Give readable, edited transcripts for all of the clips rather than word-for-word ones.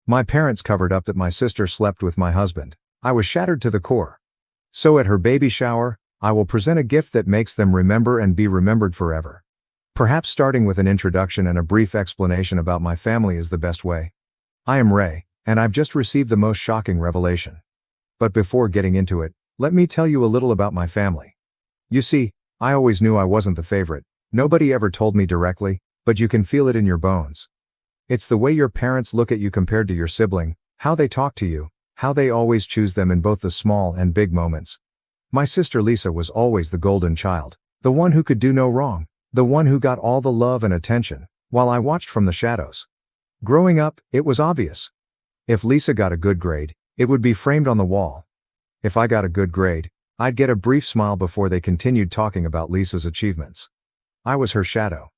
My parents covered up that my sister slept with my husband. I was shattered to the core. So at her baby shower, I will present a gift that makes them remember and be remembered forever. Perhaps starting with an introduction and a brief explanation about my family is the best way. I am Ray, and I've just received the most shocking revelation. But before getting into it, let me tell you a little about my family. You see, I always knew I wasn't the favorite. Nobody ever told me directly, but you can feel it in your bones. It's the way your parents look at you compared to your sibling, how they talk to you, how they always choose them in both the small and big moments. My sister Lisa was always the golden child, the one who could do no wrong, the one who got all the love and attention, while I watched from the shadows. Growing up, it was obvious. If Lisa got a good grade, it would be framed on the wall. If I got a good grade, I'd get a brief smile before they continued talking about Lisa's achievements. I was her shadow.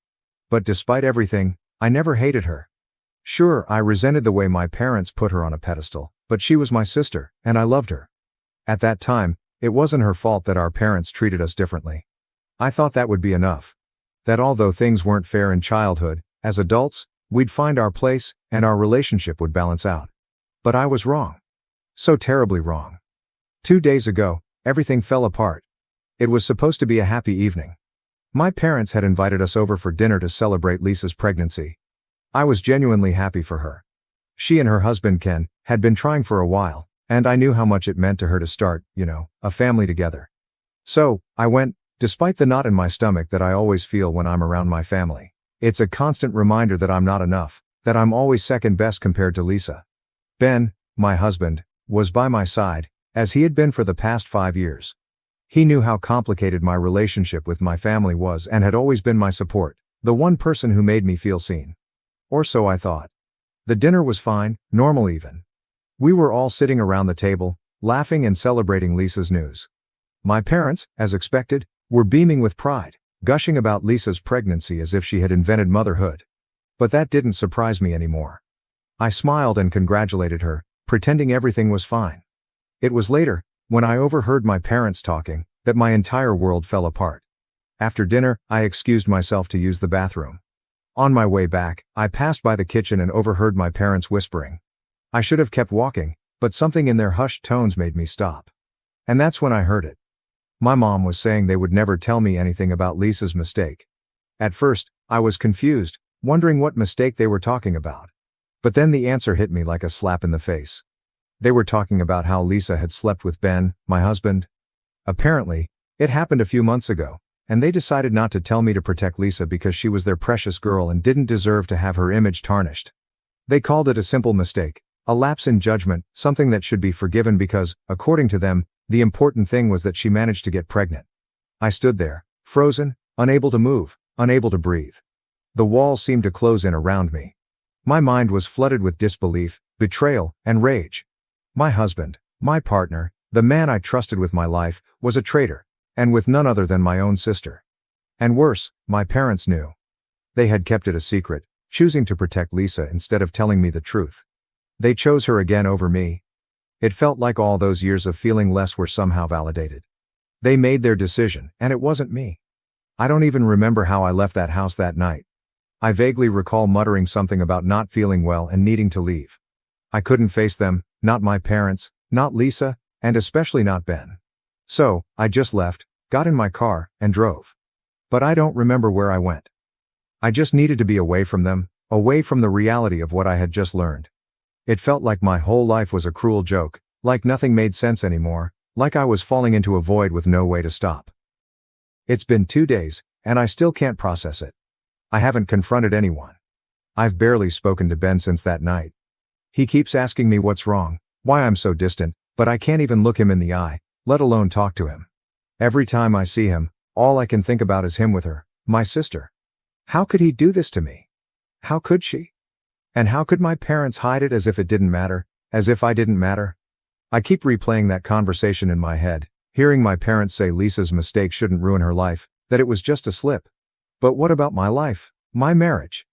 But despite everything, I never hated her. Sure, I resented the way my parents put her on a pedestal, but she was my sister, and I loved her. At that time, it wasn't her fault that our parents treated us differently. I thought that would be enough. That although things weren't fair in childhood, as adults, we'd find our place, and our relationship would balance out. But I was wrong. So terribly wrong. 2 days ago, everything fell apart. It was supposed to be a happy evening. My parents had invited us over for dinner to celebrate Lisa's pregnancy. I was genuinely happy for her. She and her husband Ken had been trying for a while, and I knew how much it meant to her to start, a family together. So, I went, despite the knot in my stomach that I always feel when I'm around my family. It's a constant reminder that I'm not enough, that I'm always second best compared to Lisa. Ben, my husband, was by my side, as he had been for the past 5 years. He knew how complicated my relationship with my family was and had always been my support, the one person who made me feel seen. Or so I thought. The dinner was fine, normal even. We were all sitting around the table, laughing and celebrating Lisa's news. My parents, as expected, were beaming with pride, gushing about Lisa's pregnancy as if she had invented motherhood. But that didn't surprise me anymore. I smiled and congratulated her, pretending everything was fine. It was later, when I overheard my parents talking, that my entire world fell apart. After dinner, I excused myself to use the bathroom. On my way back, I passed by the kitchen and overheard my parents whispering. I should have kept walking, but something in their hushed tones made me stop. And that's when I heard it. My mom was saying they would never tell me anything about Lisa's mistake. At first, I was confused, wondering what mistake they were talking about. But then the answer hit me like a slap in the face. They were talking about how Lisa had slept with Ben, my husband. Apparently, it happened a few months ago, and they decided not to tell me to protect Lisa because she was their precious girl and didn't deserve to have her image tarnished. They called it a simple mistake, a lapse in judgment, something that should be forgiven because, according to them, the important thing was that she managed to get pregnant. I stood there, frozen, unable to move, unable to breathe. The walls seemed to close in around me. My mind was flooded with disbelief, betrayal, and rage. My husband, my partner, the man I trusted with my life, was a traitor, and with none other than my own sister. And worse, my parents knew. They had kept it a secret, choosing to protect Lisa instead of telling me the truth. They chose her again over me. It felt like all those years of feeling less were somehow validated. They made their decision, and it wasn't me. I don't even remember how I left that house that night. I vaguely recall muttering something about not feeling well and needing to leave. I couldn't face them, not my parents, not Lisa, and especially not Ben. So, I just left, got in my car, and drove. But I don't remember where I went. I just needed to be away from them, away from the reality of what I had just learned. It felt like my whole life was a cruel joke, like nothing made sense anymore, like I was falling into a void with no way to stop. It's been 2 days, and I still can't process it. I haven't confronted anyone. I've barely spoken to Ben since that night. He keeps asking me what's wrong, why I'm so distant, but I can't even look him in the eye, let alone talk to him. Every time I see him, all I can think about is him with her, my sister. How could he do this to me? How could she? And how could my parents hide it as if it didn't matter, as if I didn't matter? I keep replaying that conversation in my head, hearing my parents say Lisa's mistake shouldn't ruin her life, that it was just a slip. But what about my life, my marriage?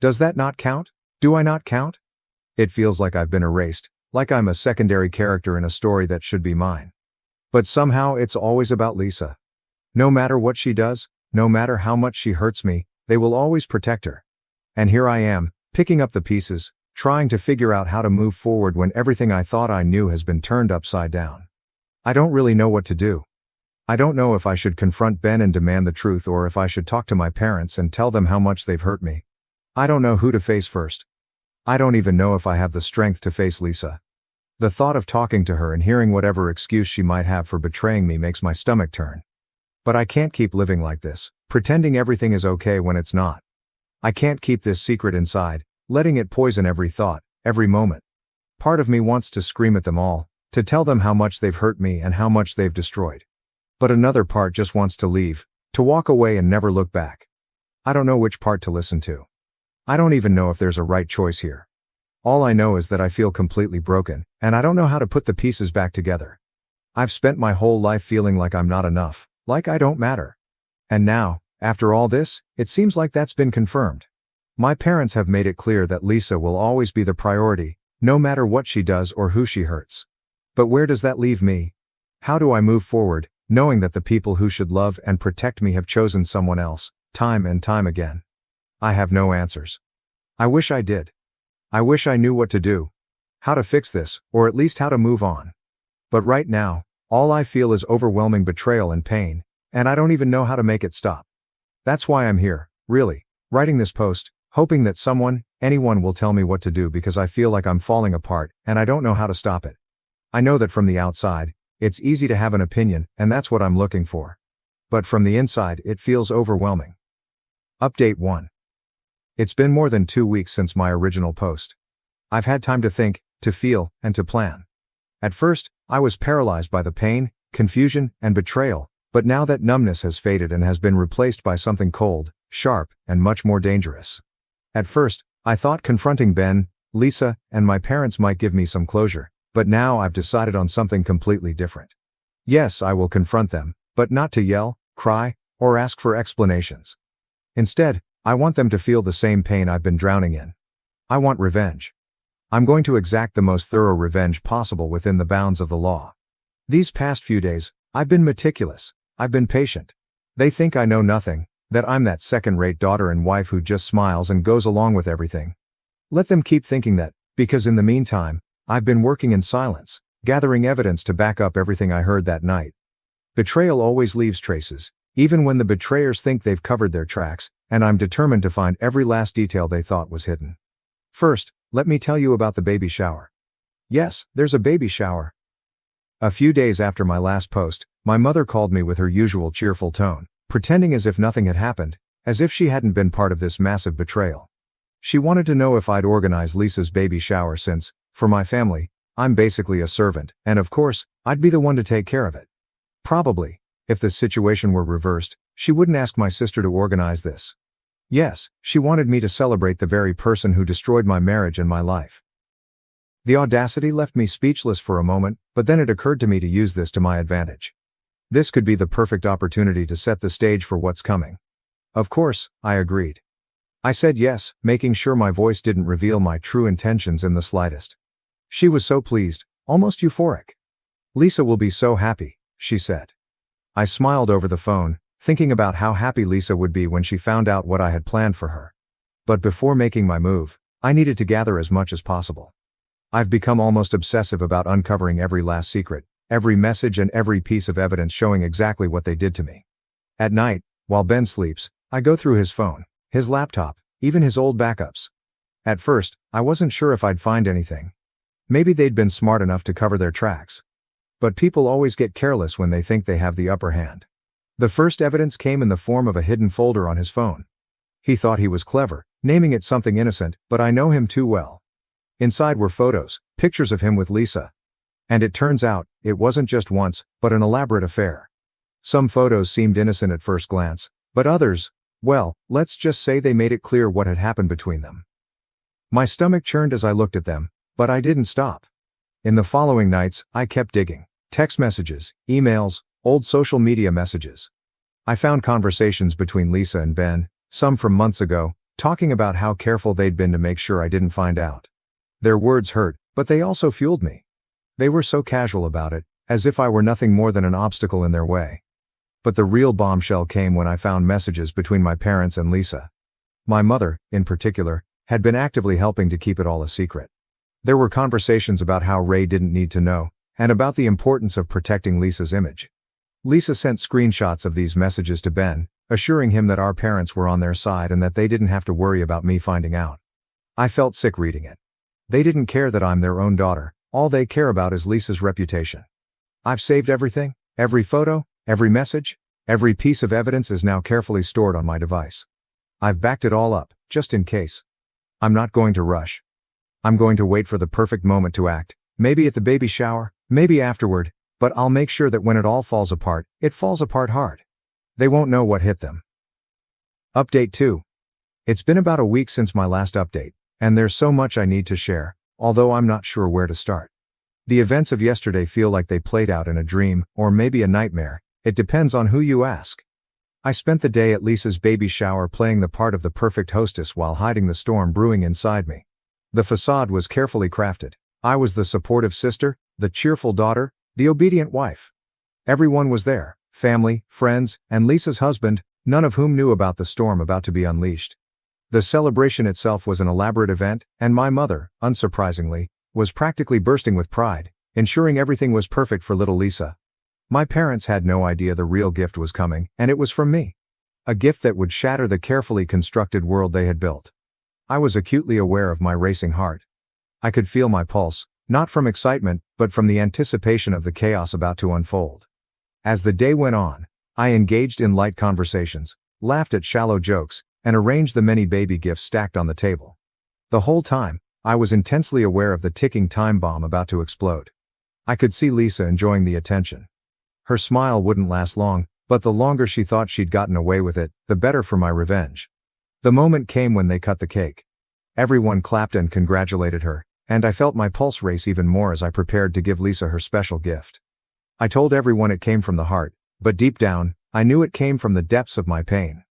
Does that not count? Do I not count? It feels like I've been erased, like I'm a secondary character in a story that should be mine. But somehow it's always about Lisa. No matter what she does, no matter how much she hurts me, they will always protect her. And here I am, picking up the pieces, trying to figure out how to move forward when everything I thought I knew has been turned upside down. I don't really know what to do. I don't know if I should confront Ben and demand the truth or if I should talk to my parents and tell them how much they've hurt me. I don't know who to face first. I don't even know if I have the strength to face Lisa. The thought of talking to her and hearing whatever excuse she might have for betraying me makes my stomach turn. But I can't keep living like this, pretending everything is okay when it's not. I can't keep this secret inside, letting it poison every thought, every moment. Part of me wants to scream at them all, to tell them how much they've hurt me and how much they've destroyed. But another part just wants to leave, to walk away and never look back. I don't know which part to listen to. I don't even know if there's a right choice here. All I know is that I feel completely broken, and I don't know how to put the pieces back together. I've spent my whole life feeling like I'm not enough, like I don't matter. And now, after all this, it seems like that's been confirmed. My parents have made it clear that Lisa will always be the priority, no matter what she does or who she hurts. But where does that leave me? How do I move forward, knowing that the people who should love and protect me have chosen someone else, time and time again? I have no answers. I wish I did. I wish I knew what to do. How to fix this, or at least how to move on. But right now, all I feel is overwhelming betrayal and pain, and I don't even know how to make it stop. That's why I'm here, really, writing this post, hoping that someone, anyone will tell me what to do because I feel like I'm falling apart, and I don't know how to stop it. I know that from the outside, it's easy to have an opinion, and that's what I'm looking for. But from the inside, it feels overwhelming. Update 1. It's been more than 2 weeks since my original post. I've had time to think, to feel, and to plan. At first, I was paralyzed by the pain, confusion, and betrayal, but now that numbness has faded and has been replaced by something cold, sharp, and much more dangerous. At first, I thought confronting Ben, Lisa, and my parents might give me some closure, but now I've decided on something completely different. Yes, I will confront them, but not to yell, cry, or ask for explanations. Instead, I want them to feel the same pain I've been drowning in. I want revenge. I'm going to exact the most thorough revenge possible within the bounds of the law. These past few days, I've been meticulous, I've been patient. They think I know nothing, that I'm that second-rate daughter and wife who just smiles and goes along with everything. Let them keep thinking that, because in the meantime, I've been working in silence, gathering evidence to back up everything I heard that night. Betrayal always leaves traces, even when the betrayers think they've covered their tracks, and I'm determined to find every last detail they thought was hidden. First, let me tell you about the baby shower. Yes, there's a baby shower. A few days after my last post, my mother called me with her usual cheerful tone, pretending as if nothing had happened, as if she hadn't been part of this massive betrayal. She wanted to know if I'd organize Lisa's baby shower since, for my family, I'm basically a servant, and of course, I'd be the one to take care of it. Probably, if the situation were reversed, she wouldn't ask my sister to organize this. Yes, she wanted me to celebrate the very person who destroyed my marriage and my life. The audacity left me speechless for a moment, but then it occurred to me to use this to my advantage. This could be the perfect opportunity to set the stage for what's coming. Of course, I agreed. I said yes, making sure my voice didn't reveal my true intentions in the slightest. She was so pleased, almost euphoric. "Lisa will be so happy," she said. I smiled over the phone, thinking about how happy Lisa would be when she found out what I had planned for her. But before making my move, I needed to gather as much as possible. I've become almost obsessive about uncovering every last secret, every message and every piece of evidence showing exactly what they did to me. At night, while Ben sleeps, I go through his phone, his laptop, even his old backups. At first, I wasn't sure if I'd find anything. Maybe they'd been smart enough to cover their tracks. But people always get careless when they think they have the upper hand. The first evidence came in the form of a hidden folder on his phone. He thought he was clever, naming it something innocent, but I know him too well. Inside were photos, pictures of him with Lisa. And it turns out, it wasn't just once, but an elaborate affair. Some photos seemed innocent at first glance, but others, well, let's just say they made it clear what had happened between them. My stomach churned as I looked at them, but I didn't stop. In the following nights, I kept digging. Text messages, emails, old social media messages. I found conversations between Lisa and Ben, some from months ago, talking about how careful they'd been to make sure I didn't find out. Their words hurt, but they also fueled me. They were so casual about it, as if I were nothing more than an obstacle in their way. But the real bombshell came when I found messages between my parents and Lisa. My mother, in particular, had been actively helping to keep it all a secret. There were conversations about how Ray didn't need to know, and about the importance of protecting Lisa's image. Lisa sent screenshots of these messages to Ben, assuring him that our parents were on their side and that they didn't have to worry about me finding out. I felt sick reading it. They didn't care that I'm their own daughter, all they care about is Lisa's reputation. I've saved everything, every photo, every message, every piece of evidence is now carefully stored on my device. I've backed it all up, just in case. I'm not going to rush. I'm going to wait for the perfect moment to act, maybe at the baby shower, maybe afterward, but I'll make sure that when it all falls apart, it falls apart hard. They won't know what hit them. Update 2. It's been about a week since my last update, and there's so much I need to share, although I'm not sure where to start. The events of yesterday feel like they played out in a dream, or maybe a nightmare. It depends on who you ask. I spent the day at Lisa's baby shower playing the part of the perfect hostess while hiding the storm brewing inside me. The facade was carefully crafted. I was the supportive sister, the cheerful daughter, the obedient wife. Everyone was there, family, friends, and Lisa's husband, none of whom knew about the storm about to be unleashed. The celebration itself was an elaborate event, and my mother, unsurprisingly, was practically bursting with pride, ensuring everything was perfect for little Lisa. My parents had no idea the real gift was coming, and it was from me. A gift that would shatter the carefully constructed world they had built. I was acutely aware of my racing heart. I could feel my pulse, not from excitement, but from the anticipation of the chaos about to unfold. As the day went on, I engaged in light conversations, laughed at shallow jokes, and arranged the many baby gifts stacked on the table. The whole time, I was intensely aware of the ticking time bomb about to explode. I could see Lisa enjoying the attention. Her smile wouldn't last long, but the longer she thought she'd gotten away with it, the better for my revenge. The moment came when they cut the cake. Everyone clapped and congratulated her, and I felt my pulse race even more as I prepared to give Lisa her special gift. I told everyone it came from the heart, but deep down, I knew it came from the depths of my pain.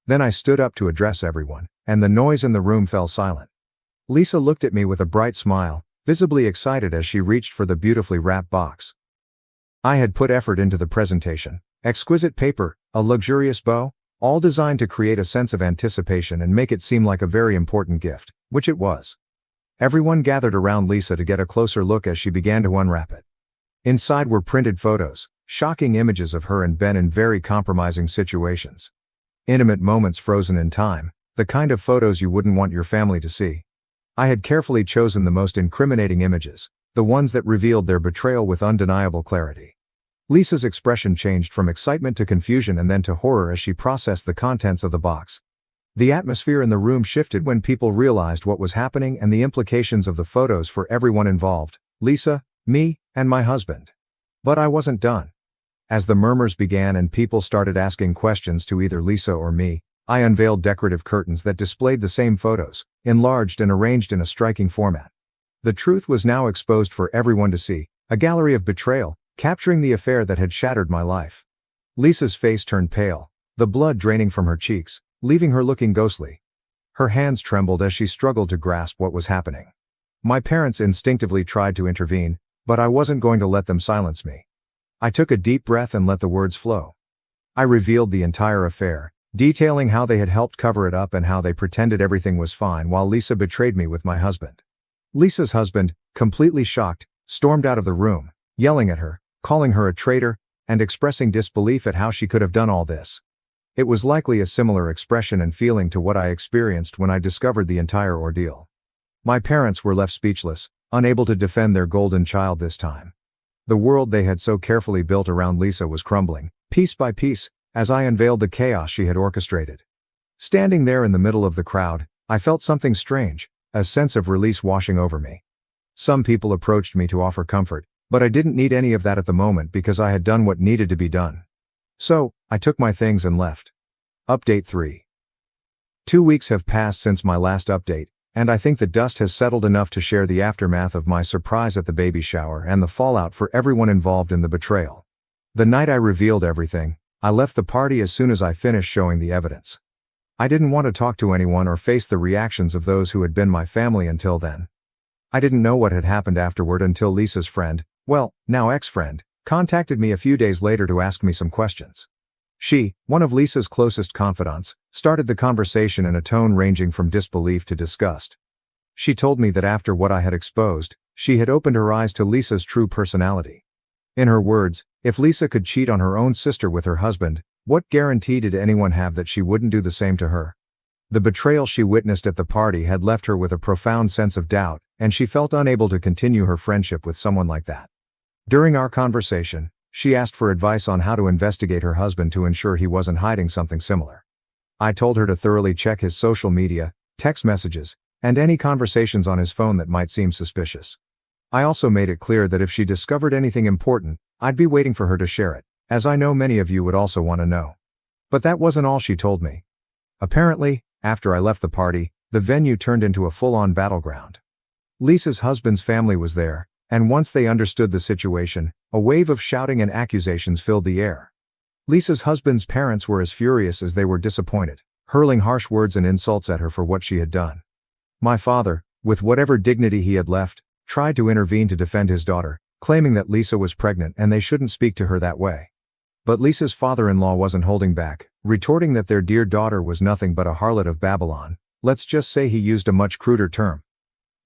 Then I stood up to address everyone, and the noise in the room fell silent. Lisa looked at me with a bright smile, visibly excited as she reached for the beautifully wrapped box. I had put effort into the presentation, exquisite paper, a luxurious bow, all designed to create a sense of anticipation and make it seem like a very important gift, which it was. Everyone gathered around Lisa to get a closer look as she began to unwrap it. Inside were printed photos, shocking images of her and Ben in very compromising situations. Intimate moments frozen in time, the kind of photos you wouldn't want your family to see. I had carefully chosen the most incriminating images, the ones that revealed their betrayal with undeniable clarity. Lisa's expression changed from excitement to confusion and then to horror as she processed the contents of the box. The atmosphere in the room shifted when people realized what was happening and the implications of the photos for everyone involved, Lisa, me, and my husband. But I wasn't done. As the murmurs began and people started asking questions to either Lisa or me, I unveiled decorative curtains that displayed the same photos, enlarged and arranged in a striking format. The truth was now exposed for everyone to see, a gallery of betrayal, capturing the affair that had shattered my life. Lisa's face turned pale, the blood draining from her cheeks, leaving her looking ghostly. Her hands trembled as she struggled to grasp what was happening. My parents instinctively tried to intervene, but I wasn't going to let them silence me. I took a deep breath and let the words flow. I revealed the entire affair, detailing how they had helped cover it up and how they pretended everything was fine while Lisa betrayed me with my husband. Lisa's husband, completely shocked, stormed out of the room, yelling at her, calling her a traitor, and expressing disbelief at how she could have done all this. It was likely a similar expression and feeling to what I experienced when I discovered the entire ordeal. My parents were left speechless, unable to defend their golden child this time. The world they had so carefully built around Lisa was crumbling, piece by piece, as I unveiled the chaos she had orchestrated. Standing there in the middle of the crowd, I felt something strange, a sense of release washing over me. Some people approached me to offer comfort, but I didn't need any of that at the moment because I had done what needed to be done. So, I took my things and left. Update 3. 2 weeks have passed since my last update, and I think the dust has settled enough to share the aftermath of my surprise at the baby shower and the fallout for everyone involved in the betrayal. The night I revealed everything, I left the party as soon as I finished showing the evidence. I didn't want to talk to anyone or face the reactions of those who had been my family until then. I didn't know what had happened afterward until Lisa's friend, well, now ex-friend, contacted me a few days later to ask me some questions. She, one of Lisa's closest confidants, started the conversation in a tone ranging from disbelief to disgust. She told me that after what I had exposed, she had opened her eyes to Lisa's true personality. In her words, if Lisa could cheat on her own sister with her husband, what guarantee did anyone have that she wouldn't do the same to her? The betrayal she witnessed at the party had left her with a profound sense of doubt, and she felt unable to continue her friendship with someone like that. During our conversation, she asked for advice on how to investigate her husband to ensure he wasn't hiding something similar. I told her to thoroughly check his social media, text messages, and any conversations on his phone that might seem suspicious. I also made it clear that if she discovered anything important, I'd be waiting for her to share it, as I know many of you would also want to know. But that wasn't all she told me. Apparently, after I left the party, the venue turned into a full-on battleground. Lisa's husband's family was there, and once they understood the situation, a wave of shouting and accusations filled the air. Lisa's husband's parents were as furious as they were disappointed, hurling harsh words and insults at her for what she had done. My father, with whatever dignity he had left, tried to intervene to defend his daughter, claiming that Lisa was pregnant and they shouldn't speak to her that way. But Lisa's father-in-law wasn't holding back, retorting that their dear daughter was nothing but a harlot of Babylon. Let's just say he used a much cruder term.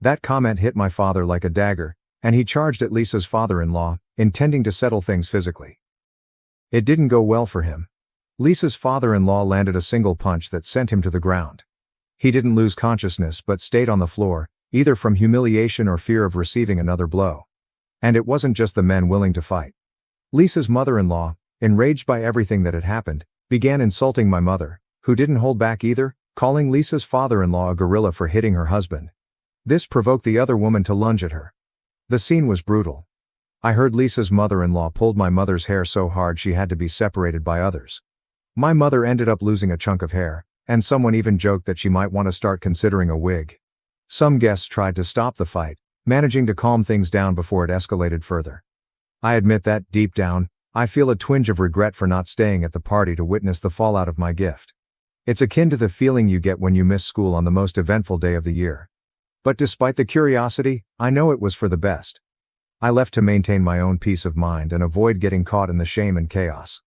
That comment hit my father like a dagger, and he charged at Lisa's father-in-law, intending to settle things physically. It didn't go well for him. Lisa's father-in-law landed a single punch that sent him to the ground. He didn't lose consciousness but stayed on the floor, either from humiliation or fear of receiving another blow. And it wasn't just the men willing to fight. Lisa's mother-in-law, enraged by everything that had happened, began insulting my mother, who didn't hold back either, calling Lisa's father-in-law a gorilla for hitting her husband. This provoked the other woman to lunge at her. The scene was brutal. I heard Lisa's mother-in-law pulled my mother's hair so hard she had to be separated by others. My mother ended up losing a chunk of hair, and someone even joked that she might want to start considering a wig. Some guests tried to stop the fight, managing to calm things down before it escalated further. I admit that, deep down, I feel a twinge of regret for not staying at the party to witness the fallout of my gift. It's akin to the feeling you get when you miss school on the most eventful day of the year. But despite the curiosity, I know it was for the best. I left to maintain my own peace of mind and avoid getting caught in the shame and chaos.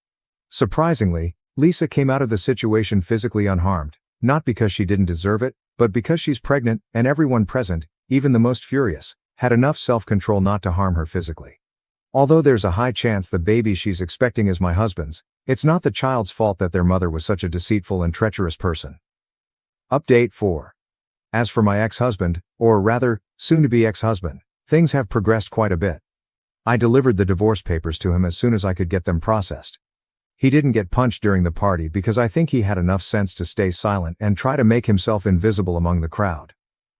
Surprisingly, Lisa came out of the situation physically unharmed, not because she didn't deserve it, but because she's pregnant, and everyone present, even the most furious, had enough self-control not to harm her physically. Although there's a high chance the baby she's expecting is my husband's, it's not the child's fault that their mother was such a deceitful and treacherous person. Update 4. As for my ex-husband, or rather, soon-to-be ex-husband, things have progressed quite a bit. I delivered the divorce papers to him as soon as I could get them processed. He didn't get punched during the party because I think he had enough sense to stay silent and try to make himself invisible among the crowd.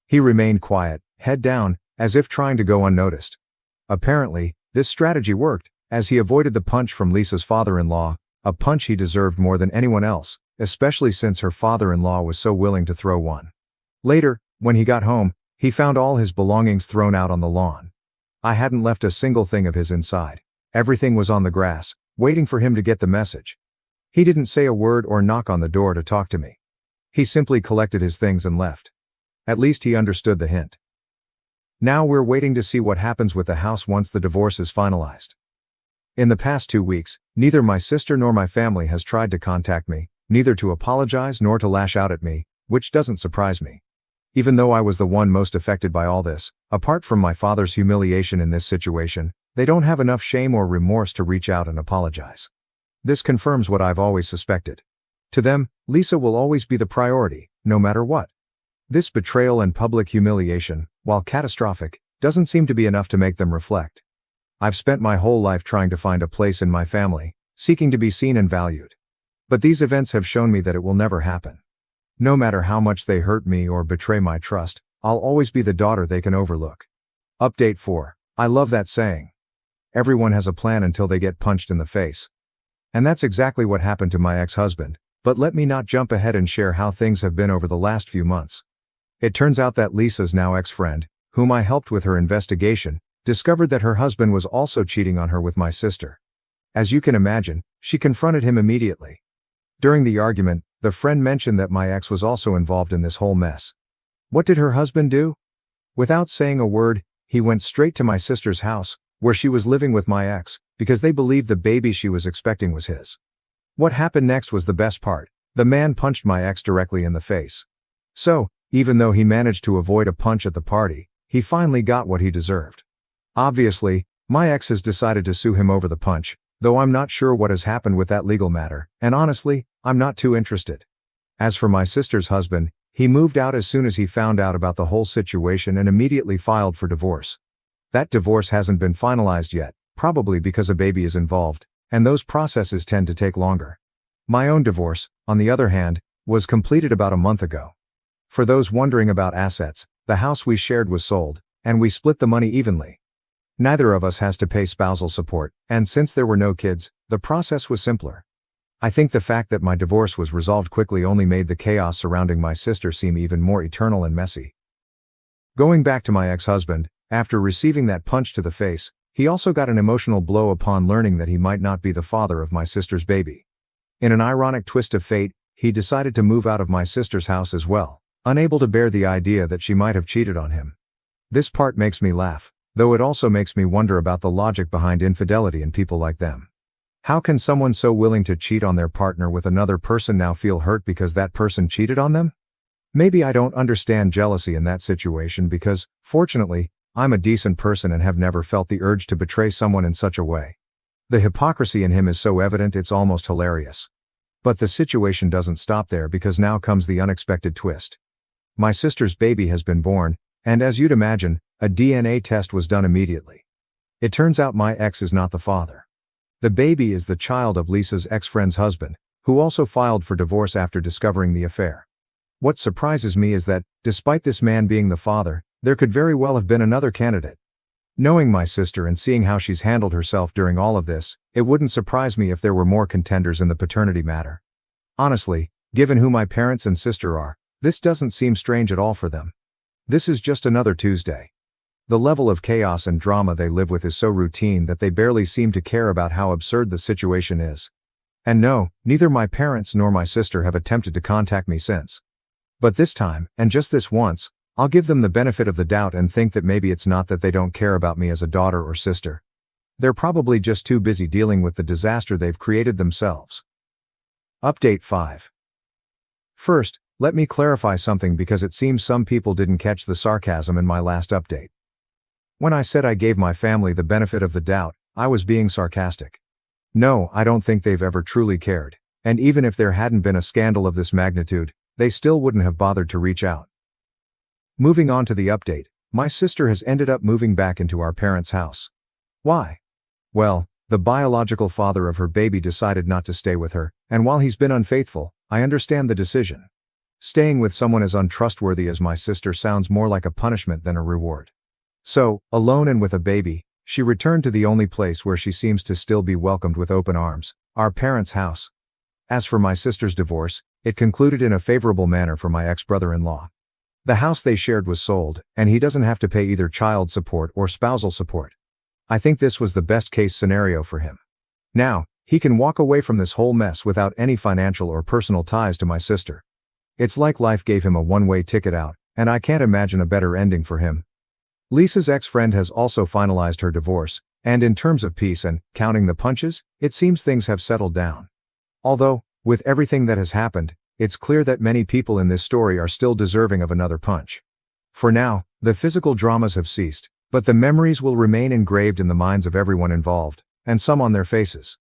He remained quiet, head down, as if trying to go unnoticed. Apparently, this strategy worked, as he avoided the punch from Lisa's father-in-law, a punch he deserved more than anyone else, especially since her father-in-law was so willing to throw one. Later, when he got home, he found all his belongings thrown out on the lawn. I hadn't left a single thing of his inside. Everything was on the grass, waiting for him to get the message. He didn't say a word or knock on the door to talk to me. He simply collected his things and left. At least he understood the hint. Now we're waiting to see what happens with the house once the divorce is finalized. In the past 2 weeks, neither my sister nor my family has tried to contact me, neither to apologize nor to lash out at me, which doesn't surprise me. Even though I was the one most affected by all this, apart from my father's humiliation in this situation, they don't have enough shame or remorse to reach out and apologize. This confirms what I've always suspected. To them, Lisa will always be the priority, no matter what. This betrayal and public humiliation, while catastrophic, doesn't seem to be enough to make them reflect. I've spent my whole life trying to find a place in my family, seeking to be seen and valued. But these events have shown me that it will never happen. No matter how much they hurt me or betray my trust, I'll always be the daughter they can overlook. Update 4. I love that saying. Everyone has a plan until they get punched in the face. And that's exactly what happened to my ex-husband, but let me not jump ahead and share how things have been over the last few months. It turns out that Lisa's now ex-friend, whom I helped with her investigation, discovered that her husband was also cheating on her with my sister. As you can imagine, she confronted him immediately. During the argument, the friend mentioned that my ex was also involved in this whole mess. What did her husband do? Without saying a word, he went straight to my sister's house, where she was living with my ex, because they believed the baby she was expecting was his. What happened next was the best part. The man punched my ex directly in the face. So, even though he managed to avoid a punch at the party, he finally got what he deserved. Obviously, my ex has decided to sue him over the punch, though I'm not sure what has happened with that legal matter, and honestly, I'm not too interested. As for my sister's husband, he moved out as soon as he found out about the whole situation and immediately filed for divorce. That divorce hasn't been finalized yet, probably because a baby is involved, and those processes tend to take longer. My own divorce, on the other hand, was completed about a month ago. For those wondering about assets, the house we shared was sold, and we split the money evenly. Neither of us has to pay spousal support, and since there were no kids, the process was simpler. I think the fact that my divorce was resolved quickly only made the chaos surrounding my sister seem even more eternal and messy. Going back to my ex-husband, after receiving that punch to the face, he also got an emotional blow upon learning that he might not be the father of my sister's baby. In an ironic twist of fate, he decided to move out of my sister's house as well, unable to bear the idea that she might have cheated on him. This part makes me laugh, though it also makes me wonder about the logic behind infidelity in people like them. How can someone so willing to cheat on their partner with another person now feel hurt because that person cheated on them? Maybe I don't understand jealousy in that situation because, fortunately, I'm a decent person and have never felt the urge to betray someone in such a way. The hypocrisy in him is so evident it's almost hilarious. But the situation doesn't stop there because now comes the unexpected twist. My sister's baby has been born, and as you'd imagine, a DNA test was done immediately. It turns out my ex is not the father. The baby is the child of Lisa's ex-friend's husband, who also filed for divorce after discovering the affair. What surprises me is that, despite this man being the father, there could very well have been another candidate. Knowing my sister and seeing how she's handled herself during all of this, it wouldn't surprise me if there were more contenders in the paternity matter. Honestly, given who my parents and sister are, this doesn't seem strange at all for them. This is just another Tuesday. The level of chaos and drama they live with is so routine that they barely seem to care about how absurd the situation is. And no, neither my parents nor my sister have attempted to contact me since. But this time, and just this once, I'll give them the benefit of the doubt and think that maybe it's not that they don't care about me as a daughter or sister. They're probably just too busy dealing with the disaster they've created themselves. Update 5. First, let me clarify something because it seems some people didn't catch the sarcasm in my last update. When I said I gave my family the benefit of the doubt, I was being sarcastic. No, I don't think they've ever truly cared, and even if there hadn't been a scandal of this magnitude, they still wouldn't have bothered to reach out. Moving on to the update, my sister has ended up moving back into our parents' house. Why? Well, the biological father of her baby decided not to stay with her, and while he's been unfaithful, I understand the decision. Staying with someone as untrustworthy as my sister sounds more like a punishment than a reward. So, alone and with a baby, she returned to the only place where she seems to still be welcomed with open arms, our parents' house. As for my sister's divorce, it concluded in a favorable manner for my ex-brother-in-law. The house they shared was sold, and he doesn't have to pay either child support or spousal support. I think this was the best-case scenario for him. Now, he can walk away from this whole mess without any financial or personal ties to my sister. It's like life gave him a one-way ticket out, and I can't imagine a better ending for him. Lisa's ex-friend has also finalized her divorce, and in terms of peace and counting the punches, it seems things have settled down. Although, with everything that has happened, it's clear that many people in this story are still deserving of another punch. For now, the physical dramas have ceased, but the memories will remain engraved in the minds of everyone involved, and some on their faces.